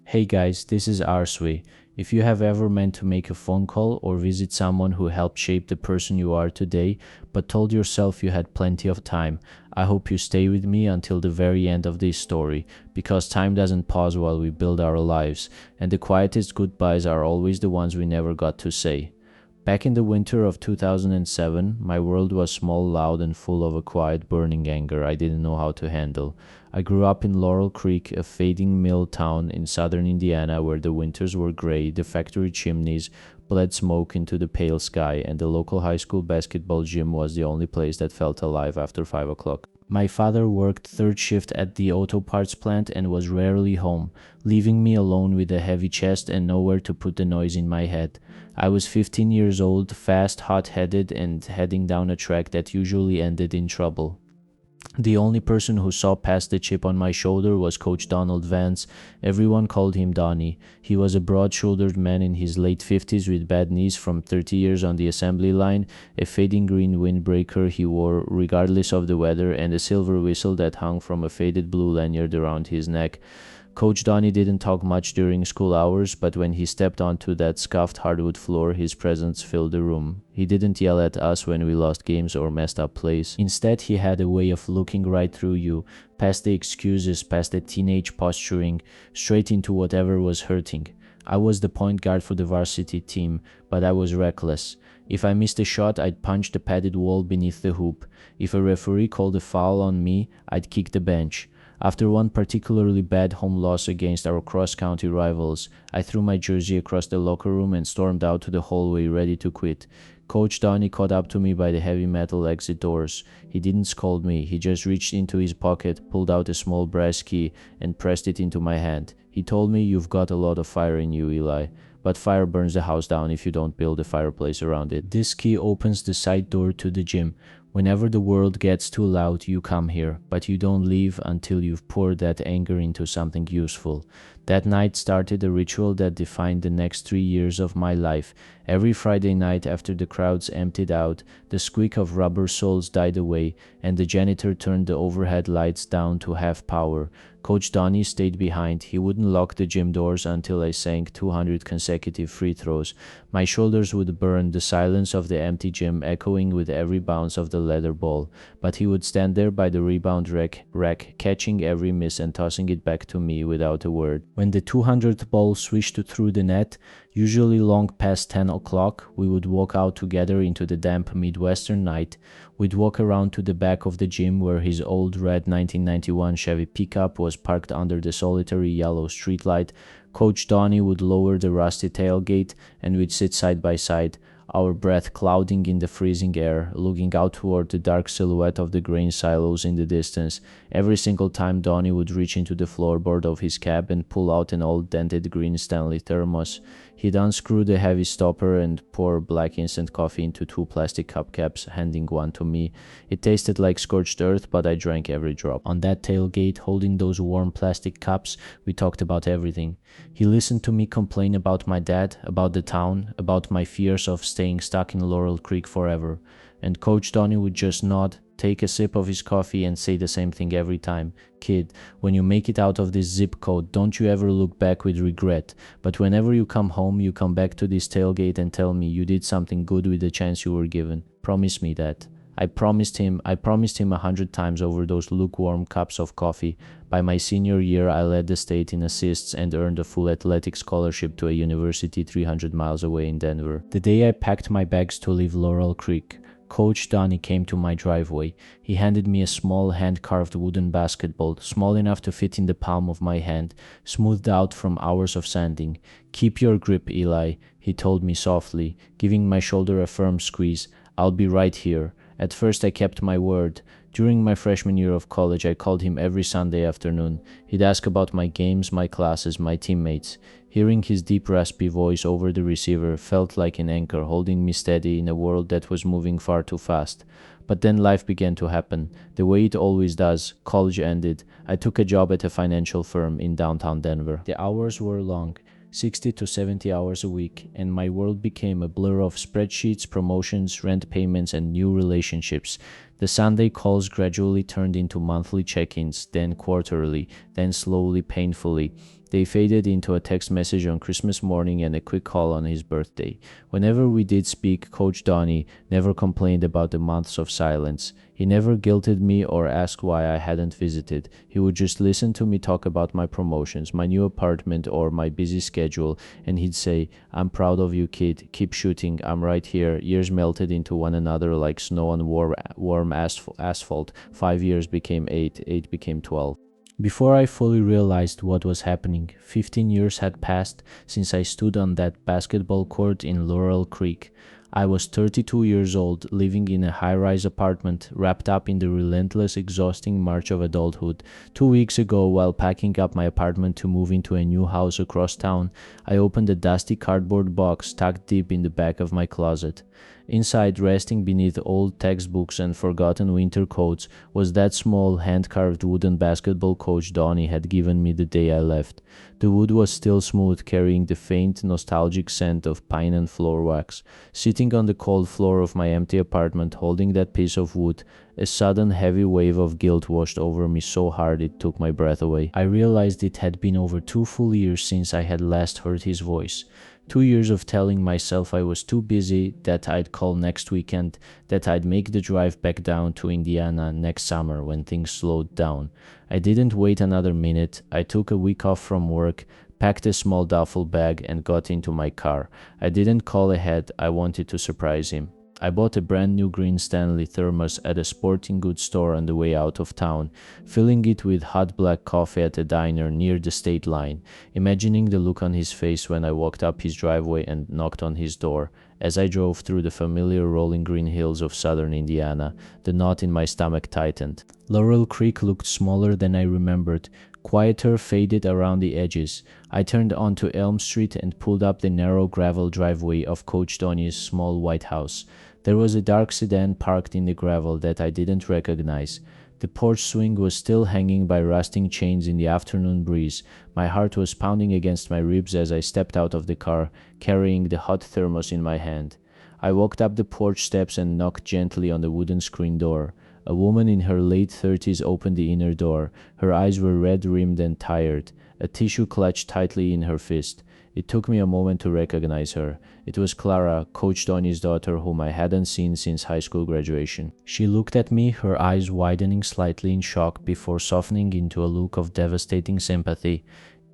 Hey guys, this is arswi. If you have ever meant to make a phone call or visit someone who helped shape the person you are today, but told yourself you had plenty of time, I hope you stay with me until the very end of this story, because time doesn't pause while we build our lives, and the quietest goodbyes are always the ones we never got to say. Back in the winter of 2007, my world was small, loud, and full of a quiet, burning anger I didn't know how to handle. I grew up in Laurel Creek, a fading mill town in southern Indiana where the winters were gray, the factory chimneys bled smoke into the pale sky, and the local high school basketball gym was the only place that felt alive after 5 o'clock. My father worked third shift at the auto parts plant and was rarely home, leaving me alone with a heavy chest and nowhere to put the noise in my head. I was 15 years old, fast, hot-headed, and heading down a track that usually ended in trouble. The only person who saw past the chip on my shoulder was Coach Donald Vance. Everyone called him Donnie. He was a broad-shouldered man in his late 50s with bad knees from 30 years on the assembly line, a fading green windbreaker he wore regardless of the weather, and a silver whistle that hung from a faded blue lanyard around his neck. Coach Donnie didn't talk much during school hours, but when he stepped onto that scuffed hardwood floor, his presence filled the room. He didn't yell at us when we lost games or messed up plays. Instead, he had a way of looking right through you, past the excuses, past the teenage posturing, straight into whatever was hurting. I was the point guard for the varsity team, but I was reckless. If I missed a shot, I'd punch the padded wall beneath the hoop. If a referee called a foul on me, I'd kick the bench. After one particularly bad home loss against our cross-county rivals, I threw my jersey across the locker room and stormed out to the hallway ready to quit. Coach Donnie caught up to me by the heavy metal exit doors. He didn't scold me, he just reached into his pocket, pulled out a small brass key, and pressed it into my hand. He told me, "You've got a lot of fire in you, Eli, but fire burns the house down if you don't build a fireplace around it. This key opens the side door to the gym. Whenever the world gets too loud, you come here, but you don't leave until you've poured that anger into something useful." That night started a ritual that defined the next 3 years of my life. Every Friday night after the crowds emptied out, the squeak of rubber soles died away, and the janitor turned the overhead lights down to half power. Coach Donnie stayed behind. He wouldn't lock the gym doors until I sank 200 consecutive free throws. My shoulders would burn, the silence of the empty gym echoing with every bounce of the leather ball. But he would stand there by the rebound rack, catching every miss and tossing it back to me without a word. When the 200th ball swished through the net, usually long past 10 o'clock, we would walk out together into the damp Midwestern night. We'd walk around to the back of the gym where his old red 1991 Chevy pickup was parked under the solitary yellow streetlight. Coach Donnie would lower the rusty tailgate and we'd sit side by side, our breath clouding in the freezing air, looking out toward the dark silhouette of the grain silos in the distance. Every single time Donnie would reach into the floorboard of his cab and pull out an old dented green Stanley thermos. He'd unscrew the heavy stopper and pour black instant coffee into 2 plastic cup caps, handing one to me. It tasted like scorched earth, but I drank every drop. On that tailgate, holding those warm plastic cups, we talked about everything. He listened to me complain about my dad, about the town, about my fears of staying stuck in Laurel Creek forever. And Coach Donnie would just nod, take a sip of his coffee, and say the same thing every time. "Kid, when you make it out of this zip code, don't you ever look back with regret. But whenever you come home, you come back to this tailgate and tell me you did something good with the chance you were given. Promise me that." I promised him 100 times over those lukewarm cups of coffee. By my senior year, I led the state in assists and earned a full athletic scholarship to a university 300 miles away in Denver. The day I packed my bags to leave Laurel Creek, Coach Donnie came to my driveway. He handed me a small hand-carved wooden basketball, small enough to fit in the palm of my hand, smoothed out from hours of sanding. "Keep your grip, Eli," he told me softly, giving my shoulder a firm squeeze. "I'll be right here." At first I kept my word. During my freshman year of college, I called him every Sunday afternoon. He'd ask about my games, my classes, my teammates. Hearing his deep raspy voice over the receiver felt like an anchor holding me steady in a world that was moving far too fast. But then life began to happen. The way it always does, college ended. I took a job at a financial firm in downtown Denver. The hours were long. 60 to 70 hours a week, and my world became a blur of spreadsheets, promotions, rent payments, and new relationships. The Sunday calls gradually turned into monthly check-ins, then quarterly, then slowly, painfully. They faded into a text message on Christmas morning and a quick call on his birthday. Whenever we did speak, Coach Donnie never complained about the months of silence. He never guilted me or asked why I hadn't visited. He would just listen to me talk about my promotions, my new apartment, or my busy schedule, and he'd say, "I'm proud of you, kid. Keep shooting. I'm right here." Years melted into one another like snow on warm asphalt. 5 years became 8, 8 became 12. Before I fully realized what was happening, 15 years had passed since I stood on that basketball court in Laurel Creek. I was 32 years old, living in a high-rise apartment, wrapped up in the relentless, exhausting march of adulthood. 2 weeks ago, while packing up my apartment to move into a new house across town, I opened a dusty cardboard box tucked deep in the back of my closet. Inside, resting beneath old textbooks and forgotten winter coats, was that small, hand-carved wooden basketball Coach Donnie had given me the day I left. The wood was still smooth, carrying the faint, nostalgic scent of pine and floor wax. Sitting on the cold floor of my empty apartment, holding that piece of wood, a sudden heavy wave of guilt washed over me so hard it took my breath away. I realized it had been over 2 full years since I had last heard his voice. 2 years of telling myself I was too busy, that I'd call next weekend, that I'd make the drive back down to Indiana next summer when things slowed down. I didn't wait another minute. I took a week off from work, packed a small duffel bag, and got into my car. I didn't call ahead. I wanted to surprise him. I bought a brand new green Stanley thermos at a sporting goods store on the way out of town, filling it with hot black coffee at a diner near the state line, imagining the look on his face when I walked up his driveway and knocked on his door. As I drove through the familiar rolling green hills of southern Indiana, the knot in my stomach tightened. Laurel Creek looked smaller than I remembered, quieter, faded around the edges. I turned onto Elm Street and pulled up the narrow gravel driveway of Coach Donnie's small white house. There was a dark sedan parked in the gravel that I didn't recognize. The porch swing was still hanging by rusting chains in the afternoon breeze. My heart was pounding against my ribs as I stepped out of the car, carrying the hot thermos in my hand. I walked up the porch steps and knocked gently on the wooden screen door. A woman in her late 30s opened the inner door. Her eyes were red-rimmed and tired, a tissue clutched tightly in her fist. It took me a moment to recognize her. It was Clara, Coach Donnie's daughter, whom I hadn't seen since high school graduation. She looked at me, her eyes widening slightly in shock before softening into a look of devastating sympathy.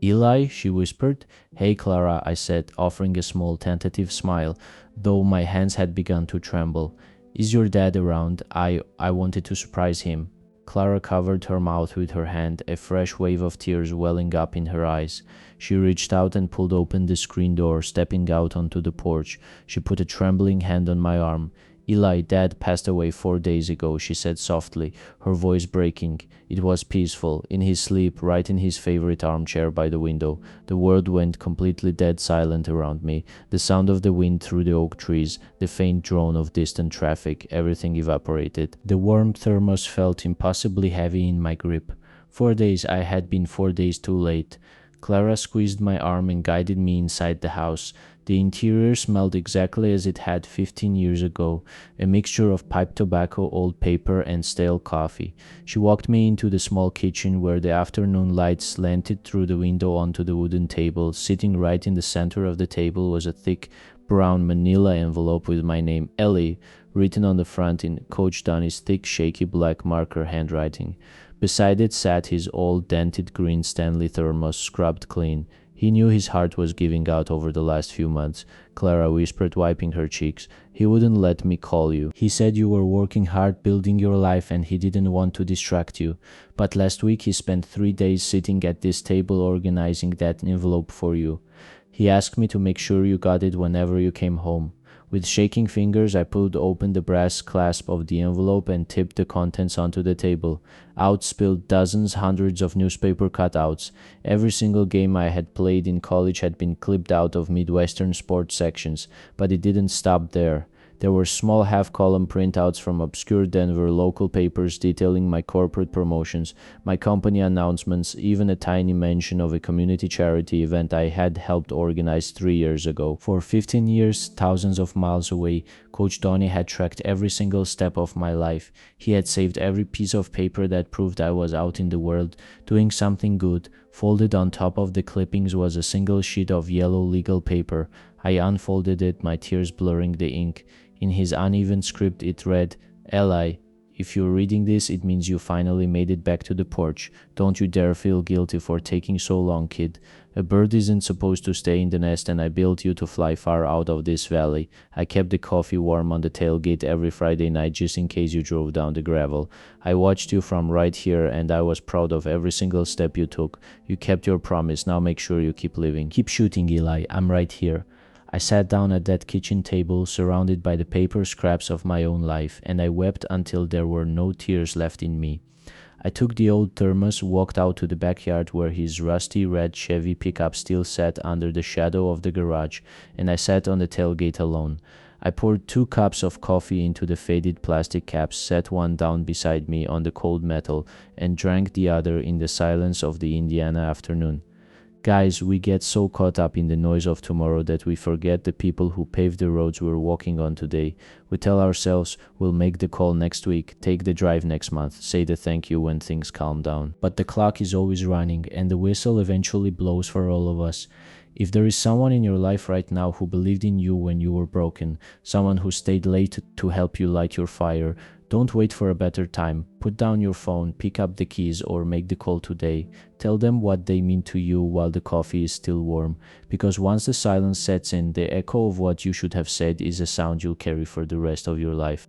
"Eli?" she whispered. "Hey, Clara," I said, offering a small tentative smile, though my hands had begun to tremble. "Is your dad around? I wanted to surprise him." Clara covered her mouth with her hand, a fresh wave of tears welling up in her eyes. She reached out and pulled open the screen door, stepping out onto the porch. She put a trembling hand on my arm. "Eli, Dad passed away 4 days ago," she said softly, her voice breaking. It was peaceful. In his sleep, right in his favorite armchair by the window, the world went completely dead silent around me. The sound of the wind through the oak trees, the faint drone of distant traffic, everything evaporated. The warm thermos felt impossibly heavy in my grip. 4 days. I had been 4 days too late. Clara squeezed my arm and guided me inside the house. The interior smelled exactly as it had 15 years ago, a mixture of pipe tobacco, old paper, and stale coffee. She walked me into the small kitchen where the afternoon light slanted through the window onto the wooden table. Sitting right in the center of the table was a thick, brown manila envelope with my name, Ellie, written on the front in Coach Donnie's thick, shaky black marker handwriting. Beside it sat his old, dented green Stanley thermos, scrubbed clean. He knew his heart was giving out over the last few months, Clara whispered, wiping her cheeks. "He wouldn't let me call you. He said you were working hard building your life and he didn't want to distract you. But last week he spent 3 days sitting at this table organizing that envelope for you. He asked me to make sure you got it whenever you came home." With shaking fingers, I pulled open the brass clasp of the envelope and tipped the contents onto the table. Out spilled dozens, hundreds of newspaper cutouts. Every single game I had played in college had been clipped out of Midwestern sports sections, but it didn't stop there. There were small half-column printouts from obscure Denver local papers detailing my corporate promotions, my company announcements, even a tiny mention of a community charity event I had helped organize 3 years ago. For 15 years, thousands of miles away, Coach Donnie had tracked every single step of my life. He had saved every piece of paper that proved I was out in the world, doing something good. Folded on top of the clippings was a single sheet of yellow legal paper. I unfolded it, my tears blurring the ink. In his uneven script it read, "Eli, if you're reading this, it means you finally made it back to the porch. Don't you dare feel guilty for taking so long, kid. A bird isn't supposed to stay in the nest, and I built you to fly far out of this valley. I kept the coffee warm on the tailgate every Friday night just in case you drove down the gravel. I watched you from right here, and I was proud of every single step you took. You kept your promise. Now make sure you keep living. Keep shooting, Eli. I'm right here." I sat down at that kitchen table, surrounded by the paper scraps of my own life, and I wept until there were no tears left in me. I took the old thermos, walked out to the backyard where his rusty red Chevy pickup still sat under the shadow of the garage, and I sat on the tailgate alone. I poured 2 cups of coffee into the faded plastic caps, set one down beside me on the cold metal, and drank the other in the silence of the Indiana afternoon. Guys, we get so caught up in the noise of tomorrow that we forget the people who paved the roads we're walking on today. We tell ourselves we'll make the call next week, take the drive next month, say the thank you when things calm down. But the clock is always running, and the whistle eventually blows for all of us. If there is someone in your life right now who believed in you when you were broken, someone who stayed late to help you light your fire, don't wait for a better time. Put down your phone, pick up the keys, or make the call today. Tell them what they mean to you while the coffee is still warm, because once the silence sets in, the echo of what you should have said is a sound you'll carry for the rest of your life.